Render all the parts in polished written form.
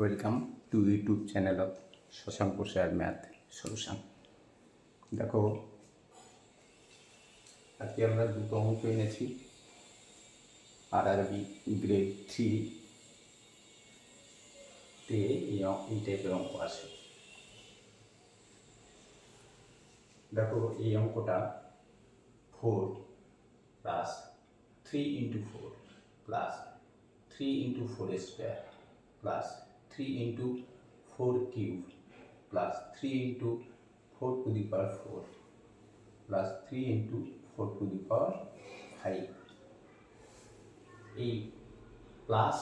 Welcome to YouTube channel of Shashank sir math solution. দেখো, আজকে আমরা দুটো অঙ্ক এনেছি আরআরবি গ্রেড 3-তে এই টাইপের অঙ্ক আসে। দেখো, এই অঙ্কটা 4 plus 3 into 4 plus 3 into 4 square plus 3 into 4 cube plus 3 into 4 to the power 4 plus 3 into 4 to the power 5। এই প্লাস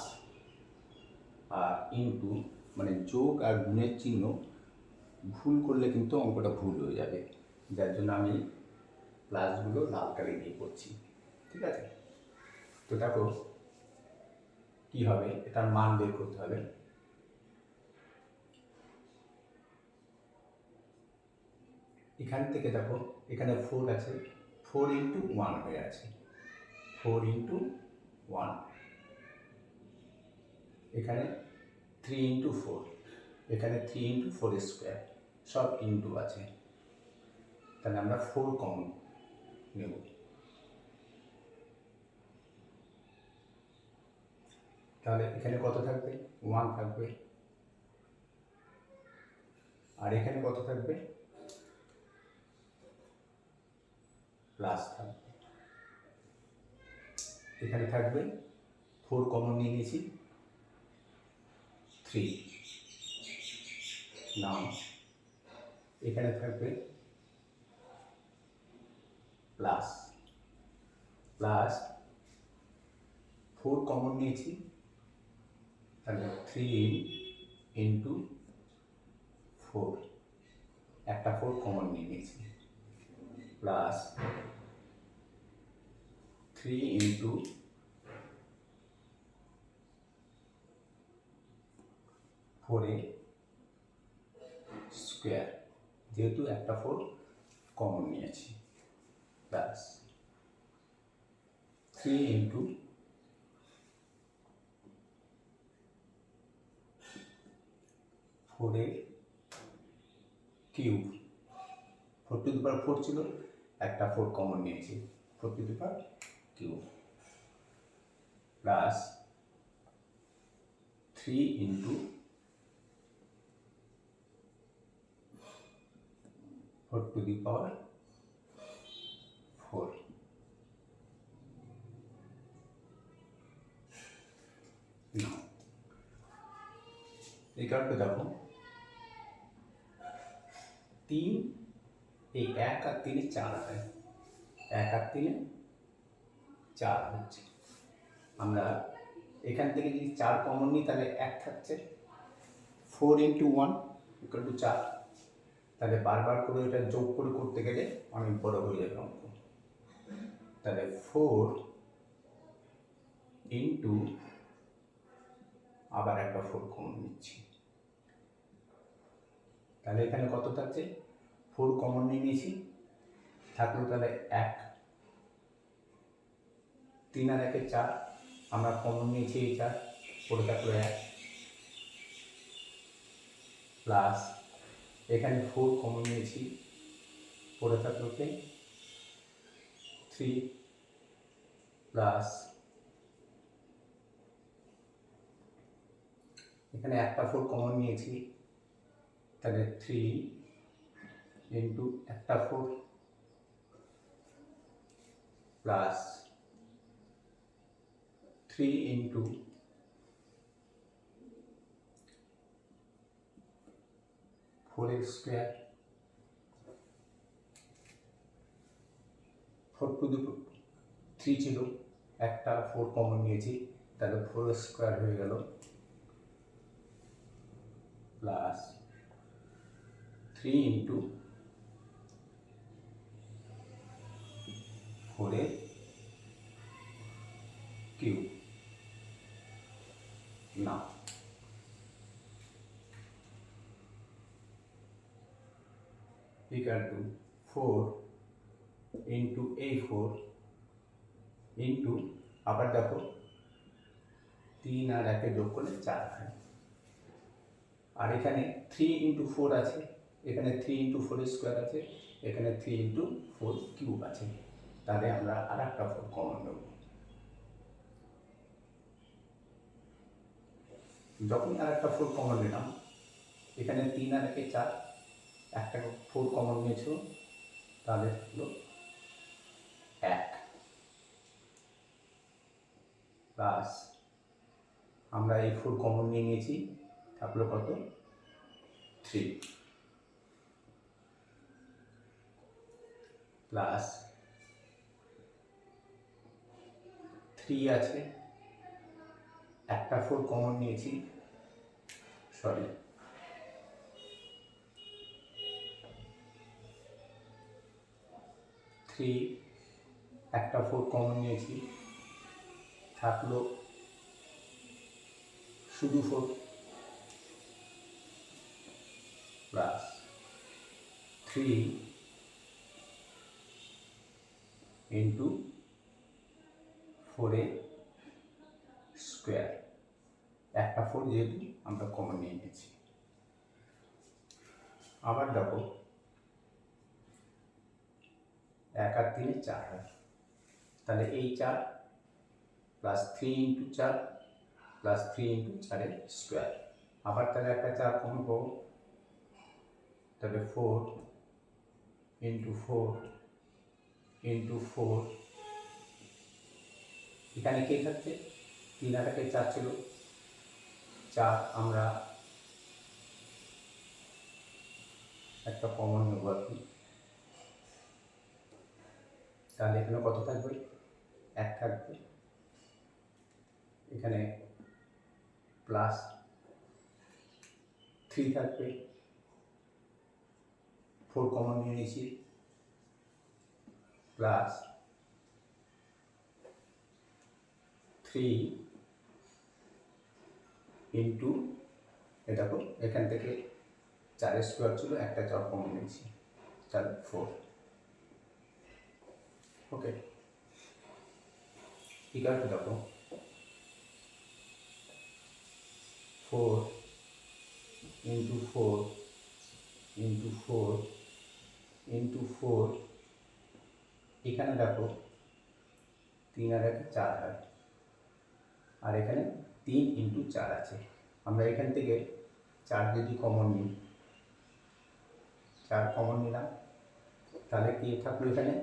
আর ইন্টু মানে যোগ আর গুণের চিহ্ন ভুল করলে কিন্তু অঙ্কটা ভুল হয়ে যাবে, যার জন্য আমি প্লাসগুলো লাল কালি দিয়ে করছি। ঠিক আছে, তো দেখো কী হবে, এটার মান বের করতে হবে। এখান থেকে দেখো, এখানে 4 আছে, 4 ইন্টু 1 হয়ে আছে, 4 ইন্টু 1। এখানে 3 ইন্টু 4, এখানে 3 ইন্টু 4 স্কোয়ার, সব ইন্টু আছে, তাহলে আমরা 4 কমন নেব। তাহলে এখানে কত থাকবে? 1 থাকবে। আর এখানে কত থাকবে? প্লাস থাকবে। এখানে থাকবে 4 কমন নিয়ে নিয়েছি, 3 নাও। এখানে থাকবে প্লাস প্লাস 4 কমন নিয়েছি, তাহলে 3 ইন্টু 4, একটা 4 কমন নিয়ে নিয়েছি, প্লাস 3 ইন্টু 4 স্কোয়ার, যেহেতু একটা 4 কমন নিয়েছি, plus 3 into 4 cube, 4 to the power 4 ছিল, একটা 4 কমন নিয়েছি, 4 to the power cube, plus 3 into 4 to the power 4। এই কারণটা দেখো, 3, এই 1 আর 3 4 হয়, 1 আর 3 4 হচ্ছে। আমরা এখান থেকে যদি 4 কমন নিই, তাহলে 1 থাকছে, 4 ইন্টু 1 ইকুয়াল টু 4। তাহলে বারবার করে এটা যোগ করে করতে গেলে অনেক বড় হয়ে যাবে অঙ্ক। তাহলে 4 ইন্টু আবার একটা 4 কমন নিচ্ছি, তাহলে এখানে কত থাকছে? 4 কমন নিয়ে নিয়েছি, থাকলো তাহলে 1, 3 আর 1 4, আমরা কমন নিয়েছি এই 4, পড়ে থাকলো 1, প্লাস এখানে 4 কমন নিয়েছি, পড়ে থাকলো 3, প্লাস এখানে একটা 4 কমন নিয়েছি, তাহলে 3 ইন্টু একটা 4 প্লাস 3 ইন্টু 4 স্কোয়ার, 4 টু দি 3 ছিল, একটা 4 কমন নিয়েছি, তাহলে 4 স্কোয়ার হয়ে গেল, প্লাস 3 ইন্টু 4 কিউব। না, ইকুয়াল টু 4 ইন্টু এই 4 ইন্টু আবার দেখো 3 আর 1 যোগ করলে 4 হয়, আর এখানে 3 × 4 আছে, এখানে 3 × 4 স্কোয়ার আছে, এখানে 3 × 4 কিউব আছে। তাহলে আমরা আর একটা 4 কমন নেব। যখন আর একটা 4 কমন নিলাম, এখানে 3 আর 1 4, একটা 4 কমন নিয়েছো, তাহলে হলো 1 প্লাস আমরা এই 4 কমন নিয়ে নিয়েছি, থাকলো কত 3 প্লাস 3 আছে, একটা 4 কমন নিয়েছি, সরি 3, একটা 4 কমন নিয়েছি, থাকলো শুধু 4 প্লাস 3 × 4 স্কোয়ার, একটা 4 যেহেতু আমরা কমন নিয়ে নিয়েছি। আবার দেখো 1 আর 3 4 হয়, তাহলে এই 4 প্লাস 3 × 4 প্লাস 3 × 4 স্কোয়ার, আবার তাহলে একটা 4 কমন পাবো, তাহলে 4 × 4 × 4, এখানে কে থাকছে, 3 আর 1 4 ছিল, 4 আমরা একটা কমন নেব আর কি, তাহলে এখানে কত থাকবে 1 থাকবে, এখানে প্লাস 3 থাকবে, 4 কমন নিয়ে নিয়েছি, প্লাস 3 ইন্টু, দেখো এখান থেকে 4 স্কোয়ার ছিল, একটা 4 কমন নিয়েছি, তাহলে 4। ওকে, ইকাল টু দেখো 4 × 4 × 4 × 4, এখানে দেখো 3 আর 1 4 হয়, আর এখানে 3 × 4 আছে, আমরা এখান থেকে 4 যদি কমন নিই, 4 কমন নিলাম, তাহলে কি থাকলো, এখানে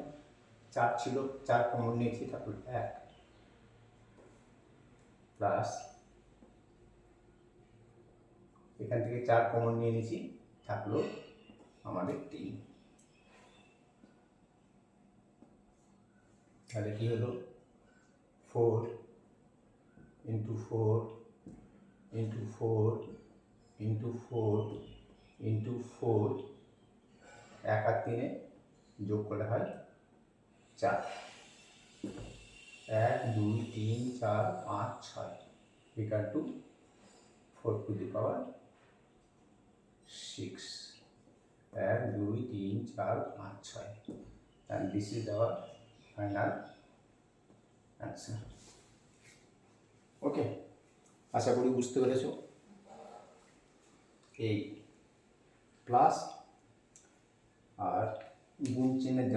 4 ছিল, 4 কমন নিয়েছি, থাকলো 1 প্লাস এখান থেকে 4 কমন নিয়ে নিয়েছি, থাকলো আমাদের 3, তাহলে কি হলো 4 × 4 × 4 × 4 × 4, 1 আর 3 যোগ করলে হয় 4, 1 2 3 4 5 6 equal to 4⁴ 6, 1 2 3 4 5 6, and this is our final answer. ওকে, আশা করি বুঝতে পেরেছো। এই প্লাস আর গুণ চিহ্নের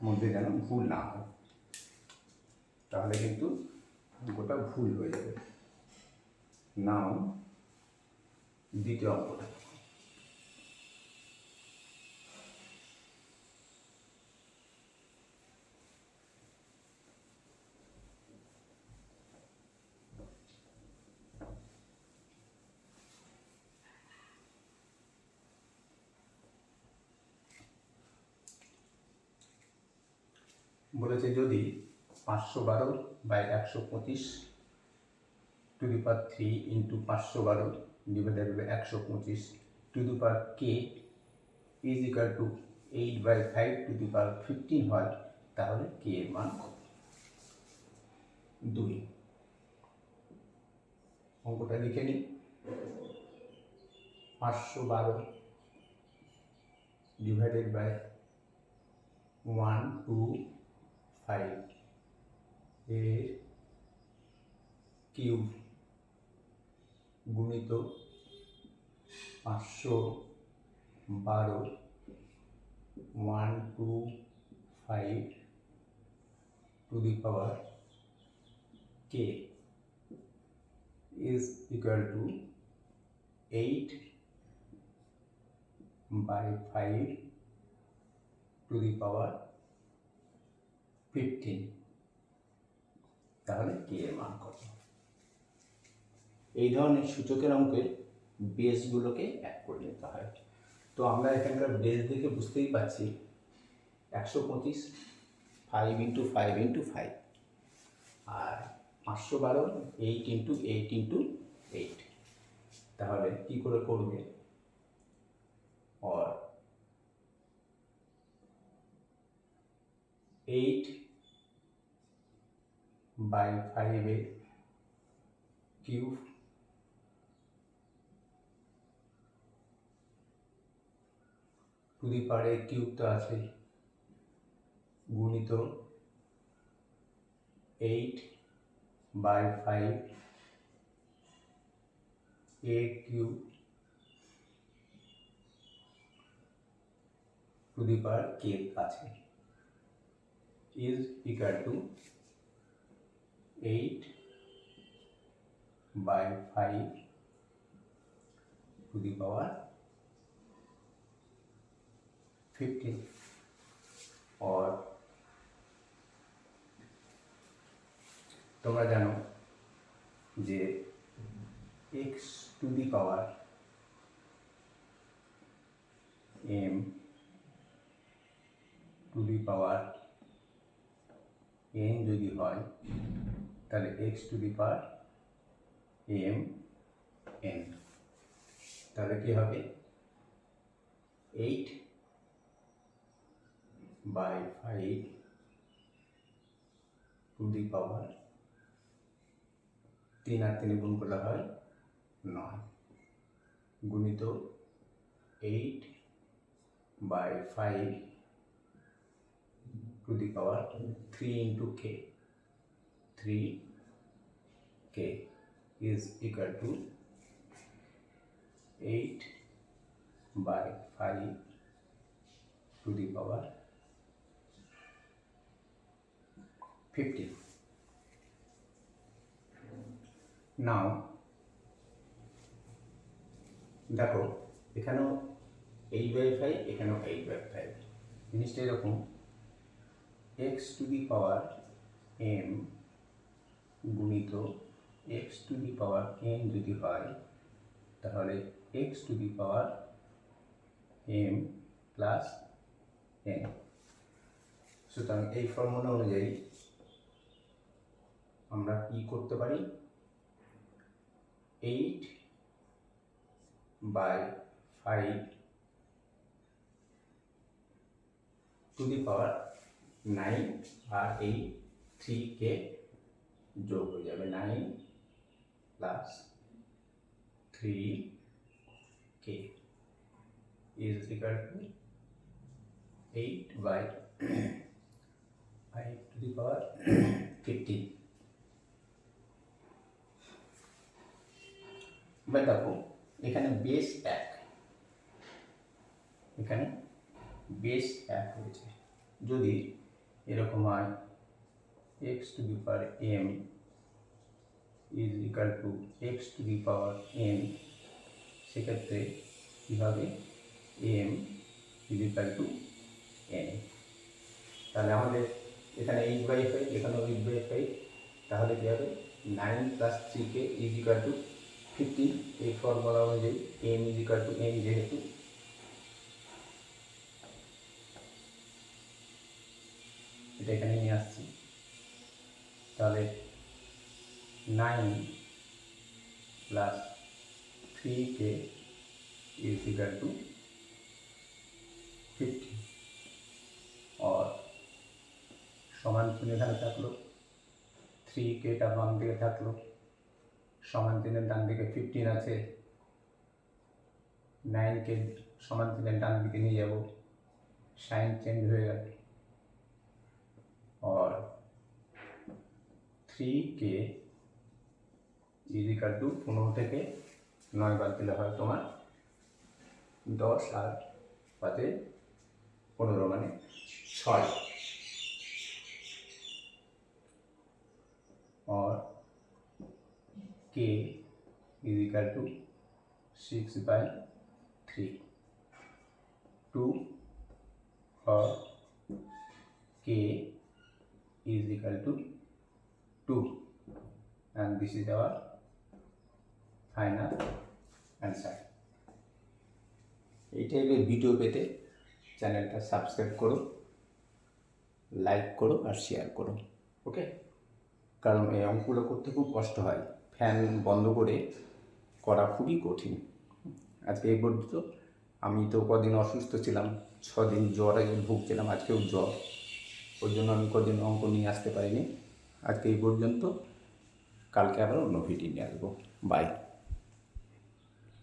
মধ্যে যেন ভুল না হয়, তাহলে কিন্তু অঙ্কটা ভুল হয়ে যাবে। নাও দ্বিতীয় অঙ্কটা, বলেছে যদি 512/125 to the power 3 × 512 divided by 125 to the power k is equal to 8/5 to the power 15 হয়, তাহলে k এর মান কত? 2, অঙ্কটা লিখে নিই। 512 ডিভাইডেড বাই 125 এর কিউব গুণিত 512 125 to the power k is equal to 8 by 5 to the power 15। তাহলে k এর মান কত? এই ধরনের সূচকের অঙ্কের বেসগুলোকে এক করে নিতে হয়। তো আমরা এখানকার বেস দেখে বুঝতেই পারছি 125 5 ইন্টু 5 ইন্টু 5 আর 512 8 ইন্টু 8 ইন্টু 8। তাহলে কি করে করবে? और 8 by 5 এর cube two the power cube তো আছে, গুণিত 8 by 5 a cube two the power k আছে is equal to 8 by 5 to the power 15 और তোমরা জানো যে x to the power m to the power n যদি হয় তাহলে x to the power m n, তাহলে কি হবে 8 by 5 to the power 3 আর 3 গুণ করলে হয় 9 গুণিত 8 by 5 to the power 3 into k, 3k is equal to 8 by 5 to the power 15। Now দেখো এখানেও 8 by 5 এখানেও 8 by 5, জিনিসটা এরকম x to the power m গুণিত x to the power n যদি হয় তাহলে x to the power m plus n। সুতরাং এই ফর্মুলা অনুযায়ী আমরা কি করতে পারি? 8 by 5 to the power 9 আর এই 3k যোগ হয়ে যাবে 9 plus 3k is equal to 8 by 5 to the power 15। এবার দেখো এখানে বেস 1, এখানে বেস 1 হয়েছে। যদি এরকম হয় x to the power m is equal to x to the power n, সেক্ষেত্রে কী হবে? m is equal to n। তাহলে আমাদের এখানে 8 by 5 এখানেও 8 by 5, তাহলে কী হবে? 9 plus 3k is equal to 15। এই ফর্মুলা অনুযায়ী m is equal to n যেহেতু এটা এখানে নিয়ে আসছি, তাহলে 9 plus 3k is equal to 50 और সমান চিহ্ন এখানে থাকলো, 3kটা বাম দিকে থাকলো, সমান চিহ্নের ডান দিকে 15 আছে, 9কে সমান চিহ্নের ডান দিকে নিয়ে যাব, সাইন চেঞ্জ হয়ে গেল और 3k इज इक्वल टू 15 থেকে 9 বাদ দিলে হয় তোমার 10 আর 5 15 মানে 6 और k is equal to 6/3 2 और k is equal to 2 and this is our final answer. এই টাইপের ভিডিও পেতে চ্যানেলটা সাবস্ক্রাইব করো, লাইক করো আর শেয়ার করো। ওকে, কারণ এই অঙ্কগুলো করতে খুব কষ্ট হয়, ফ্যান বন্ধ করে করা খুবই কঠিন। আজকে এই পর্যন্ত। আমি তো কদিন অসুস্থ ছিলাম, 6 দিন জ্বরে ভুগছিলাম, আজকেও জ্বর, ওই জন্য আমি কদিন অঙ্ক নিয়ে আসতে পারিনি। আজকে এই পর্যন্ত, কালকে আবার অন্য ভিডিও নিয়ে আসবো। বাই।